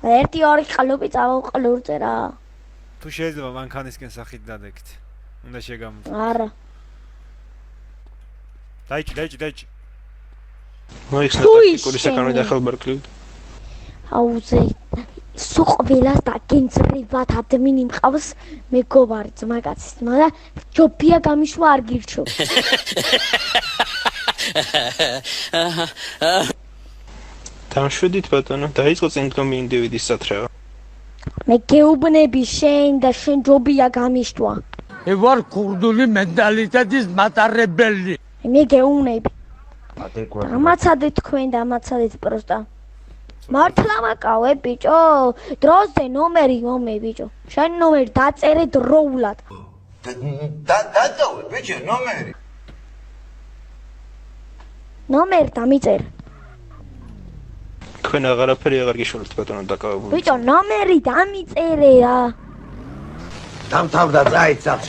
ერთი ორი ყლუბი წავყლურზე რა. თუ შეიძლება მანქანისკენ სახით დადეკით. უნდა შეგამო. არა. დაიჭი. მოიხსნა ტაქტიკური საკანონი და ხელბარკლივ. აუზე სუყვილას და გენცრებად ადმინი მყავს მეგობარი ძმაკაცის, მაგრამ ჯობია გამიშვა არ გირჩო. დამშვიდით ბატონო, დაიწყო წინდგომი ინდივიდის სათრევა. მე გეუბნები შენ და შენ ჯობია გამიშვა. მე ვარ ქურდული მენტალიტეტის მატარებელი. მე გეუბნები. დამაცადეთ თქვენ, დამაცადეთ პროსტა. მართლა მაკავე ბიჭო, დროზე ნომერი მომე ბიჭო. შენ ნომერი დაწერე დროულად. დაწოვე ბიჭო ნომერი. ნომერი დამიწერ. თქვენ აღარაფერი აღარ გიშურთ ბატონო დაკავებული. ბიჭო ნომერი დამიწერე რა. დამთავრდა წაიცავს.